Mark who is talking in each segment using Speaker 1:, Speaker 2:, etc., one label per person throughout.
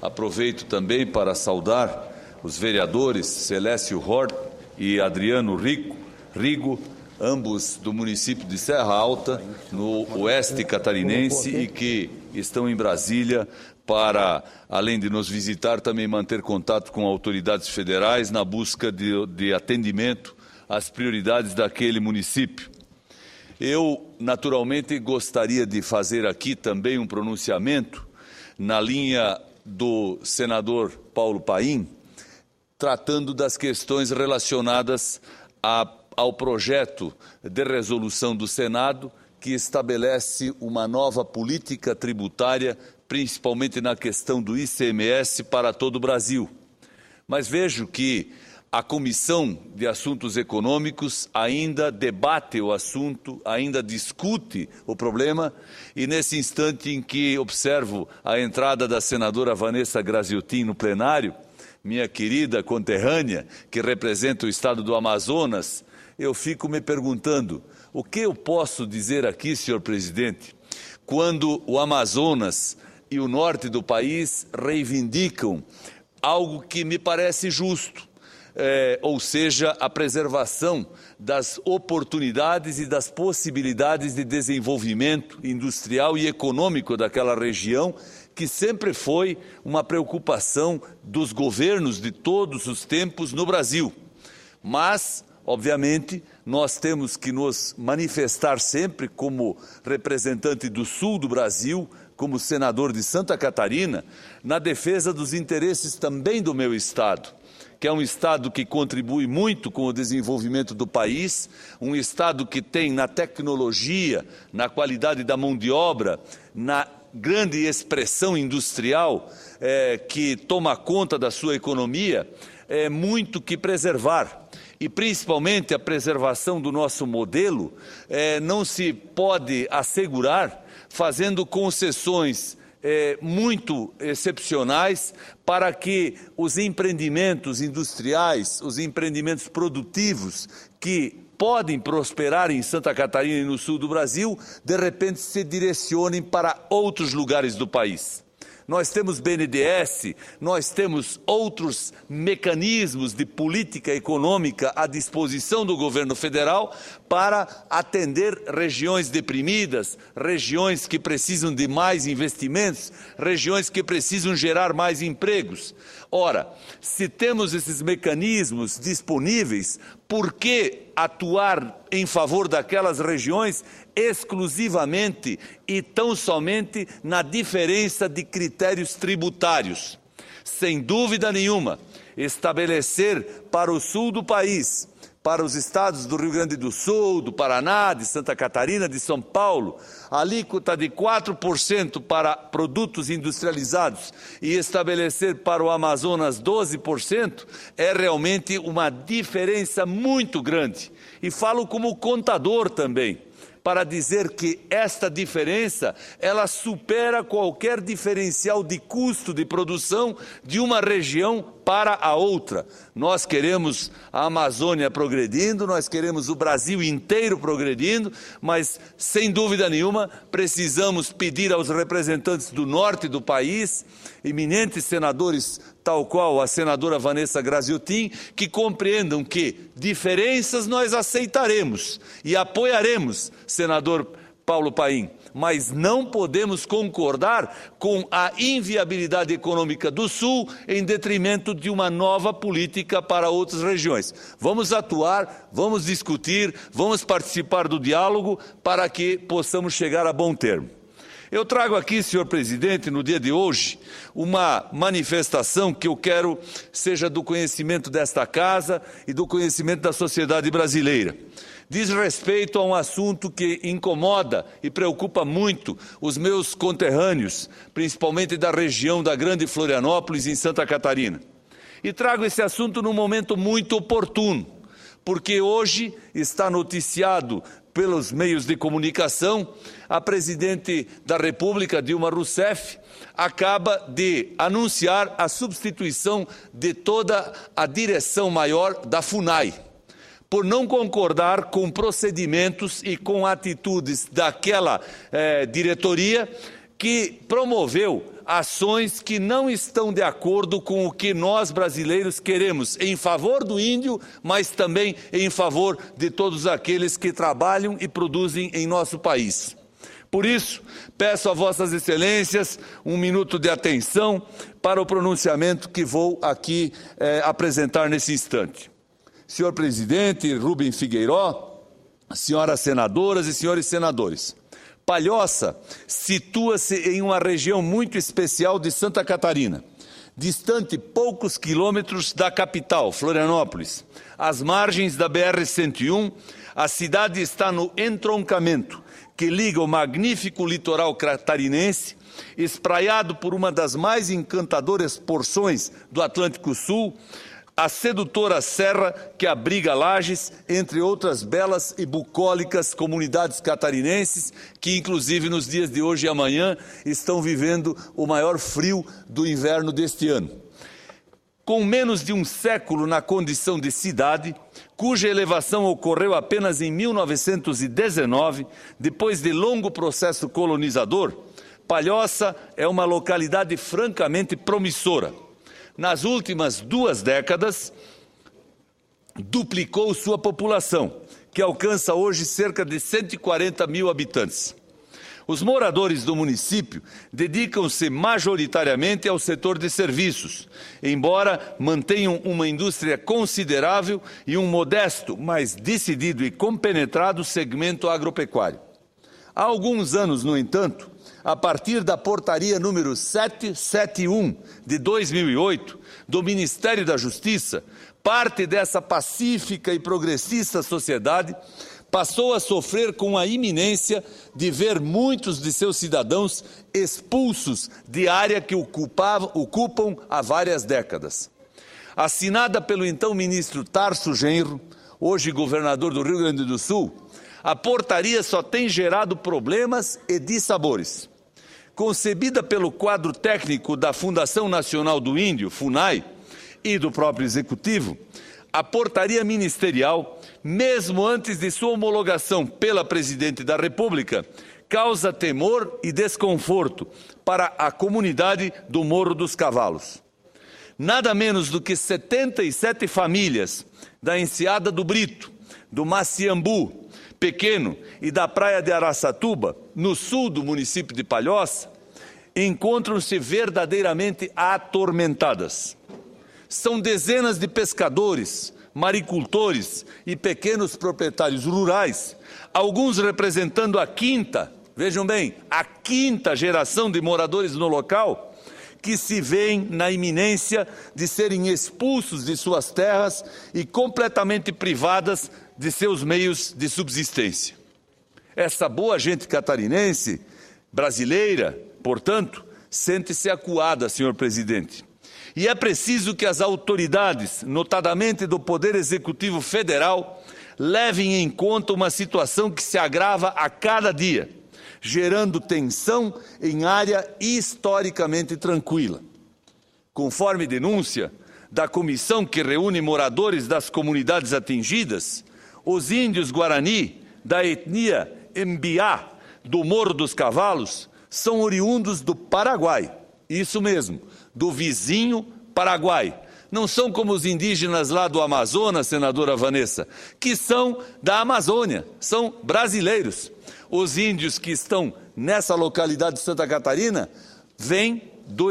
Speaker 1: Aproveito também para saudar os vereadores Celésio Hort e Adriano Rigo, ambos do município de Serra Alta, no oeste catarinense, e que estão em Brasília para, além de nos visitar, também manter contato com autoridades federais na busca de atendimento às prioridades daquele município. Eu, naturalmente, gostaria de fazer aqui também um pronunciamento na linha do senador Paulo Paim, tratando das questões relacionadas ao projeto de resolução do Senado que estabelece uma nova política tributária, principalmente na questão do ICMS para todo o Brasil. Mas vejo que a Comissão de Assuntos Econômicos ainda debate o assunto, ainda discute o problema, e nesse instante em que observo a entrada da senadora Vanessa Graziotin no plenário, minha querida conterrânea, que representa o estado do Amazonas, eu fico me perguntando, o que eu posso dizer aqui, senhor presidente, quando o Amazonas e o norte do país reivindicam algo que me parece justo, ou seja, a preservação das oportunidades e das possibilidades de desenvolvimento industrial e econômico daquela região, que sempre foi uma preocupação dos governos de todos os tempos no Brasil. Mas, obviamente, nós temos que nos manifestar sempre como representante do sul do Brasil, como senador de Santa Catarina, na defesa dos interesses também do meu estado, que é um estado que contribui muito com o desenvolvimento do país, um estado que tem na tecnologia, na qualidade da mão de obra, na grande expressão industrial que toma conta da sua economia, muito que preservar. E principalmente a preservação do nosso modelo não se pode assegurar fazendo concessões muito excepcionais para que os empreendimentos industriais, os empreendimentos produtivos que podem prosperar em Santa Catarina e no sul do Brasil, de repente se direcionem para outros lugares do país. Nós temos BNDES, nós temos outros mecanismos de política econômica à disposição do governo federal para atender regiões deprimidas, regiões que precisam de mais investimentos, regiões que precisam gerar mais empregos. Ora, se temos esses mecanismos disponíveis, por que atuar em favor daquelas regiões exclusivamente e tão somente na diferença de critérios tributários? Sem dúvida nenhuma, estabelecer para o sul do país, para os estados do Rio Grande do Sul, do Paraná, de Santa Catarina, de São Paulo, alíquota de 4% para produtos industrializados e estabelecer para o Amazonas 12%, é realmente uma diferença muito grande. E falo como contador também, para dizer que esta diferença, ela supera qualquer diferencial de custo de produção de uma região para a outra. Nós queremos a Amazônia progredindo, nós queremos o Brasil inteiro progredindo, mas, sem dúvida nenhuma, precisamos pedir aos representantes do norte do país, eminentes senadores, tal qual a senadora Vanessa Graziotin, que compreendam que diferenças nós aceitaremos e apoiaremos, senador Paulo Paim, mas não podemos concordar com a inviabilidade econômica do Sul em detrimento de uma nova política para outras regiões. Vamos atuar, vamos discutir, vamos participar do diálogo para que possamos chegar a bom termo. Eu trago aqui, senhor presidente, no dia de hoje, uma manifestação que eu quero seja do conhecimento desta casa e do conhecimento da sociedade brasileira. Diz respeito a um assunto que incomoda e preocupa muito os meus conterrâneos, principalmente da região da Grande Florianópolis, em Santa Catarina. E trago esse assunto num momento muito oportuno, porque hoje está noticiado pelos meios de comunicação, a presidente da República, Dilma Rousseff, acaba de anunciar a substituição de toda a direção maior da FUNAI, por não concordar com procedimentos e com atitudes daquela diretoria que promoveu ações que não estão de acordo com o que nós brasileiros queremos, em favor do índio, mas também em favor de todos aqueles que trabalham e produzem em nosso país. Por isso, peço a Vossas Excelências um minuto de atenção para o pronunciamento que vou aqui apresentar nesse instante. Senhor Presidente Rubem Figueiró, senhoras senadoras e senhores senadores, Palhoça situa-se em uma região muito especial de Santa Catarina, distante poucos quilômetros da capital, Florianópolis. Às margens da BR-101, a cidade está no entroncamento que liga o magnífico litoral catarinense, espraiado por uma das mais encantadoras porções do Atlântico Sul, a sedutora serra que abriga Lages, entre outras belas e bucólicas comunidades catarinenses, que inclusive nos dias de hoje e amanhã estão vivendo o maior frio do inverno deste ano. Com menos de um século na condição de cidade, cuja elevação ocorreu apenas em 1919, depois de longo processo colonizador, Palhoça é uma localidade francamente promissora. Nas últimas 2 décadas, duplicou sua população, que alcança hoje cerca de 140 mil habitantes. Os moradores do município dedicam-se majoritariamente ao setor de serviços, embora mantenham uma indústria considerável e um modesto, mas decidido e compenetrado segmento agropecuário. Há alguns anos, no entanto, a partir da portaria número 771 de 2008 do Ministério da Justiça, parte dessa pacífica e progressista sociedade passou a sofrer com a iminência de ver muitos de seus cidadãos expulsos de área que ocupam há várias décadas. Assinada pelo então ministro Tarso Genro, hoje governador do Rio Grande do Sul, a portaria só tem gerado problemas e dissabores. Concebida pelo quadro técnico da Fundação Nacional do Índio, FUNAI, e do próprio Executivo, a portaria ministerial, mesmo antes de sua homologação pela Presidente da República, causa temor e desconforto para a comunidade do Morro dos Cavalos. Nada menos do que 77 famílias da Enseada do Brito, do Maciambu Pequeno e da Praia de Araçatuba, no sul do município de Palhoça, encontram-se verdadeiramente atormentadas. São dezenas de pescadores, maricultores e pequenos proprietários rurais, alguns representando a quinta, vejam bem, a quinta geração de moradores no local, que se veem na iminência de serem expulsos de suas terras e completamente privadas de seus meios de subsistência. Essa boa gente catarinense, brasileira, portanto, sente-se acuada, senhor presidente. E é preciso que as autoridades, notadamente do Poder Executivo Federal, levem em conta uma situação que se agrava a cada dia, gerando tensão em área historicamente tranquila. Conforme denúncia da comissão que reúne moradores das comunidades atingidas, os índios Guarani da etnia Mbiá do Morro dos Cavalos são oriundos do Paraguai, isso mesmo, do vizinho Paraguai. Não são como os indígenas lá do Amazonas, senadora Vanessa, que são da Amazônia, são brasileiros. Os índios que estão nessa localidade de Santa Catarina vêm do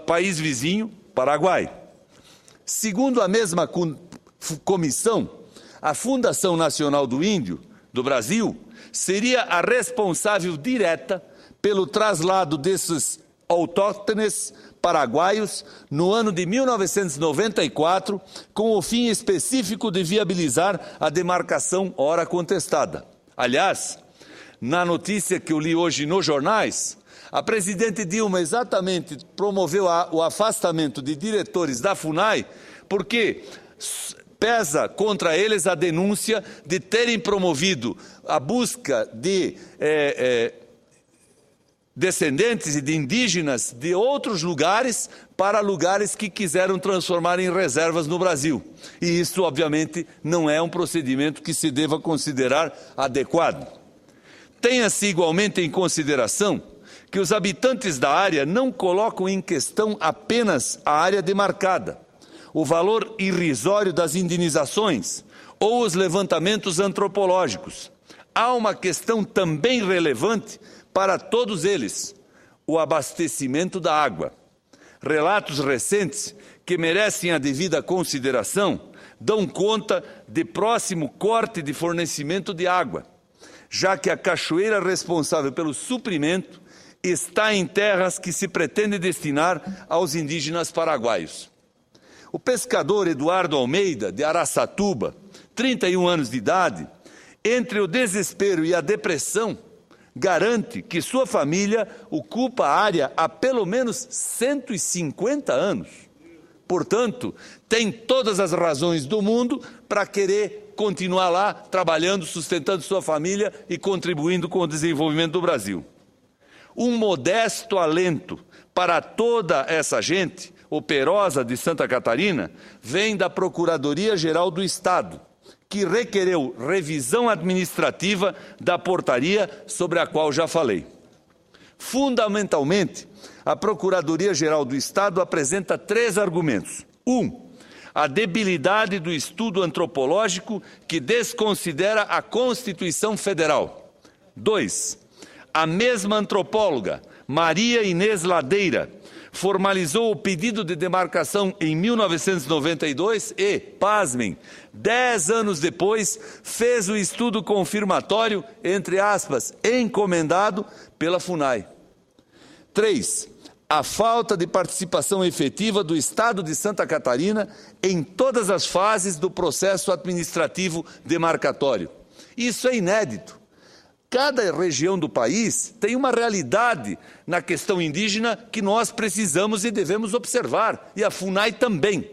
Speaker 1: país vizinho, Paraguai. Segundo a mesma comissão, a Fundação Nacional do Índio do Brasil seria a responsável direta pelo traslado desses autóctones paraguaios no ano de 1994, com o fim específico de viabilizar a demarcação ora contestada. Aliás, na notícia que eu li hoje nos jornais, a presidente Dilma exatamente promoveu o afastamento de diretores da FUNAI porque pesa contra eles a denúncia de terem promovido a busca de descendentes e de indígenas de outros lugares para lugares que quiseram transformar em reservas no Brasil. E isso, obviamente, não é um procedimento que se deva considerar adequado. Tenha-se igualmente em consideração que os habitantes da área não colocam em questão apenas a área demarcada, o valor irrisório das indenizações ou os levantamentos antropológicos. Há uma questão também relevante para todos eles: o abastecimento da água. Relatos recentes, que merecem a devida consideração, dão conta de próximo corte de fornecimento de água, já que a cachoeira responsável pelo suprimento está em terras que se pretende destinar aos indígenas paraguaios. O pescador Eduardo Almeida, de Araçatuba, 31 anos de idade, entre o desespero e a depressão, garante que sua família ocupa a área há pelo menos 150 anos. Portanto, tem todas as razões do mundo para querer continuar lá, trabalhando, sustentando sua família e contribuindo com o desenvolvimento do Brasil. Um modesto alento para toda essa gente operosa de Santa Catarina vem da Procuradoria-Geral do Estado, que requereu revisão administrativa da portaria sobre a qual já falei. Fundamentalmente, a Procuradoria-Geral do Estado apresenta 3 argumentos. 1. A debilidade do estudo antropológico que desconsidera a Constituição Federal. 2. A mesma antropóloga, Maria Inês Ladeira, formalizou o pedido de demarcação em 1992 e, pasmem, 10 anos depois, fez o estudo confirmatório, entre aspas, encomendado pela FUNAI. 3. A falta de participação efetiva do Estado de Santa Catarina em todas as fases do processo administrativo demarcatório. Isso é inédito. Cada região do país tem uma realidade na questão indígena que nós precisamos e devemos observar, e a FUNAI também.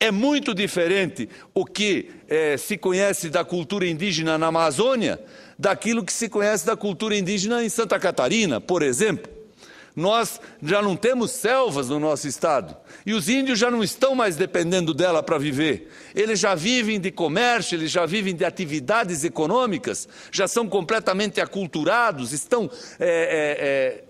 Speaker 1: É muito diferente o que se conhece da cultura indígena na Amazônia daquilo que se conhece da cultura indígena em Santa Catarina, por exemplo. Nós já não temos selvas no nosso estado e os índios já não estão mais dependendo dela para viver. Eles já vivem de comércio, eles já vivem de atividades econômicas, já são completamente aculturados, estão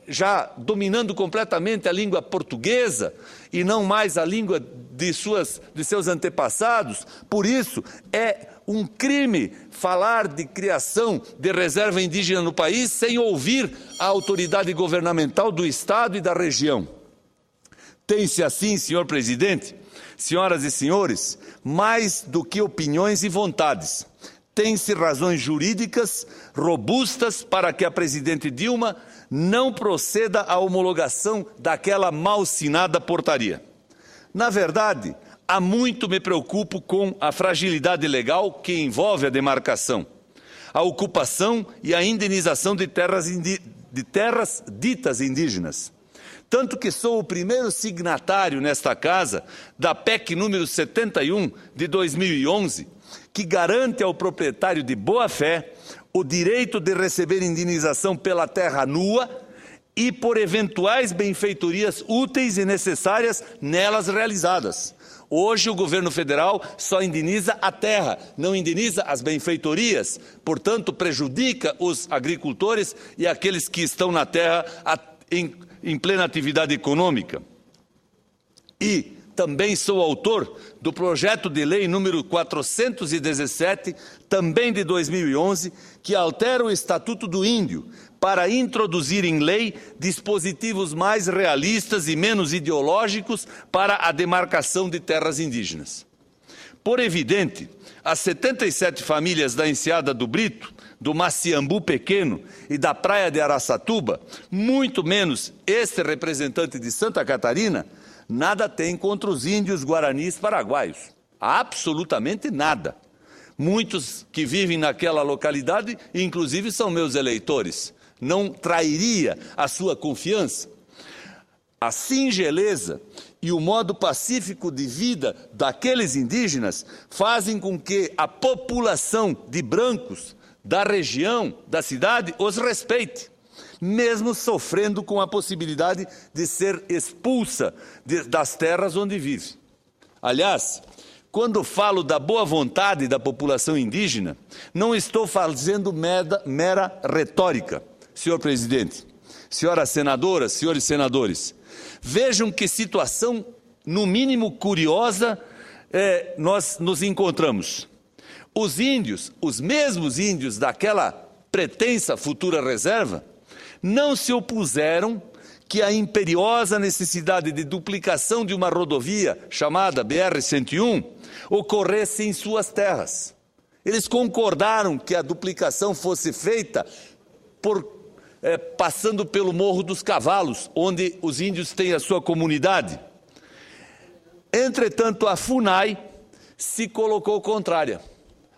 Speaker 1: já dominando completamente a língua portuguesa e não mais a língua de seus antepassados. Por isso, é um crime falar de criação de reserva indígena no país sem ouvir a autoridade governamental do Estado e da região. Tem-se assim, senhor presidente, senhoras e senhores, mais do que opiniões e vontades. Tem-se razões jurídicas robustas para que a presidente Dilma não proceda à homologação daquela mal-assinada portaria. Na verdade, há muito me preocupo com a fragilidade legal que envolve a demarcação, a ocupação e a indenização de terras ditas indígenas. Tanto que sou o primeiro signatário nesta casa da PEC número 71 de 2011, que garante ao proprietário de boa-fé o direito de receber indenização pela terra nua e por eventuais benfeitorias úteis e necessárias nelas realizadas. Hoje o governo federal só indeniza a terra, não indeniza as benfeitorias, portanto prejudica os agricultores e aqueles que estão na terra em plena atividade econômica. E também sou autor do projeto de lei número 417, também de 2011, que altera o Estatuto do Índio para introduzir em lei dispositivos mais realistas e menos ideológicos para a demarcação de terras indígenas. Por evidente, as 77 famílias da Enseada do Brito, do Maciambu Pequeno e da Praia de Araçatuba, muito menos este representante de Santa Catarina, nada tem contra os índios guaranis paraguaios. Absolutamente nada. Muitos que vivem naquela localidade, inclusive, são meus eleitores. Não trairia a sua confiança? A singeleza e o modo pacífico de vida daqueles indígenas fazem com que a população de brancos da região, da cidade, os respeite, mesmo sofrendo com a possibilidade de ser expulsa das terras onde vive. Aliás, quando falo da boa vontade da população indígena, não estou fazendo mera retórica, senhor presidente. Senhoras senadoras, senhores senadores, vejam que situação, no mínimo curiosa, nós nos encontramos. Os índios, os mesmos índios daquela pretensa futura reserva, não se opuseram que a imperiosa necessidade de duplicação de uma rodovia chamada BR-101 ocorresse em suas terras. Eles concordaram que a duplicação fosse feita passando pelo Morro dos Cavalos, onde os índios têm a sua comunidade. Entretanto, a FUNAI se colocou contrária.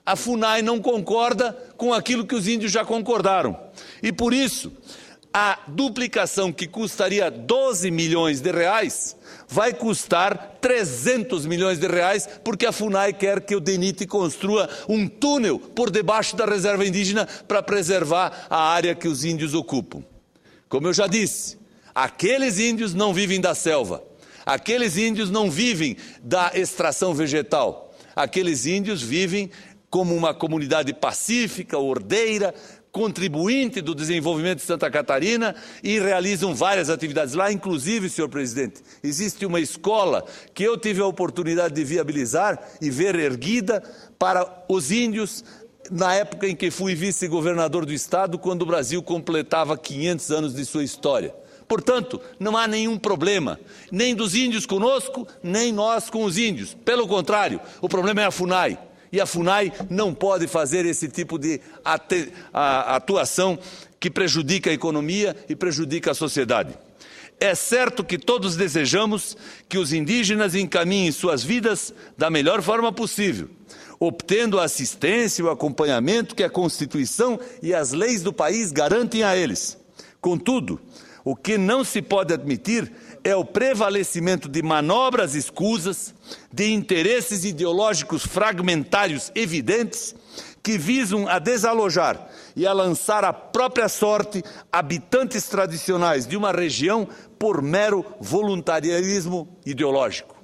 Speaker 1: A FUNAI não concorda com aquilo que os índios já concordaram. E por isso, a duplicação que custaria 12 milhões de reais vai custar 300 milhões de reais, porque a FUNAI quer que o DENIT construa um túnel por debaixo da reserva indígena para preservar a área que os índios ocupam. Como eu já disse, aqueles índios não vivem da selva, aqueles índios não vivem da extração vegetal, aqueles índios vivem como uma comunidade pacífica, ordeira, contribuinte do desenvolvimento de Santa Catarina e realizam várias atividades lá, inclusive, senhor presidente, existe uma escola que eu tive a oportunidade de viabilizar e ver erguida para os índios na época em que fui vice-governador do estado, quando o Brasil completava 500 anos de sua história. Portanto, não há nenhum problema, nem dos índios conosco, nem nós com os índios. Pelo contrário, o problema é a FUNAI. E a FUNAI não pode fazer esse tipo de atuação que prejudica a economia e prejudica a sociedade. É certo que todos desejamos que os indígenas encaminhem suas vidas da melhor forma possível, obtendo a assistência e o acompanhamento que a Constituição e as leis do país garantem a eles. Contudo, o que não se pode admitir é o prevalecimento de manobras escusas, de interesses ideológicos fragmentários evidentes que visam a desalojar e a lançar à própria sorte habitantes tradicionais de uma região por mero voluntarismo ideológico.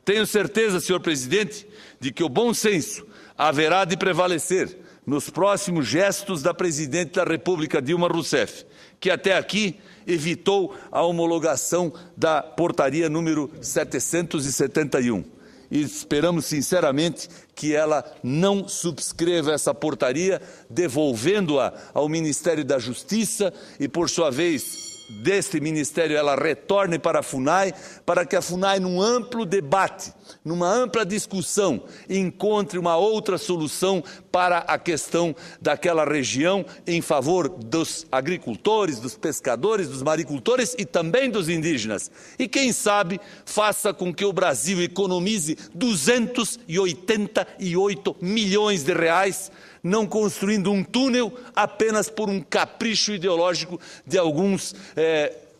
Speaker 1: Tenho certeza, senhor presidente, de que o bom senso haverá de prevalecer nos próximos gestos da presidente da República, Dilma Rousseff, que até aqui evitou a homologação da portaria número 771. E esperamos sinceramente que ela não subscreva essa portaria, devolvendo-a ao Ministério da Justiça e, por sua vez, deste Ministério ela retorne para a FUNAI, para que a FUNAI, num amplo debate, numa ampla discussão, encontre uma outra solução para a questão daquela região em favor dos agricultores, dos pescadores, dos maricultores e também dos indígenas. E quem sabe faça com que o Brasil economize 288 milhões de reais, não construindo um túnel apenas por um capricho ideológico de alguns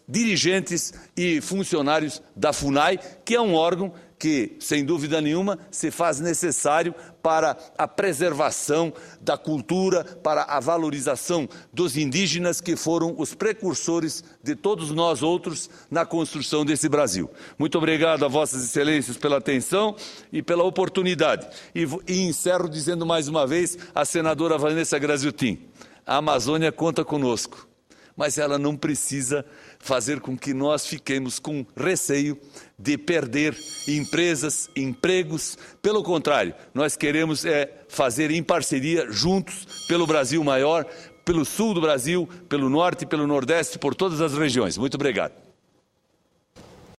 Speaker 1: dirigentes e funcionários da FUNAI, que é um órgão que, sem dúvida nenhuma, se faz necessário para a preservação da cultura, para a valorização dos indígenas que foram os precursores de todos nós outros na construção desse Brasil. Muito obrigado a vossas excelências pela atenção e pela oportunidade. E encerro dizendo mais uma vez à senadora Vanessa Graziotin, a Amazônia conta conosco, mas ela não precisa fazer com que nós fiquemos com receio de perder empresas, empregos. Pelo contrário, nós queremos fazer em parceria, juntos, pelo Brasil maior, pelo sul do Brasil, pelo norte, pelo nordeste, por todas as regiões. Muito obrigado.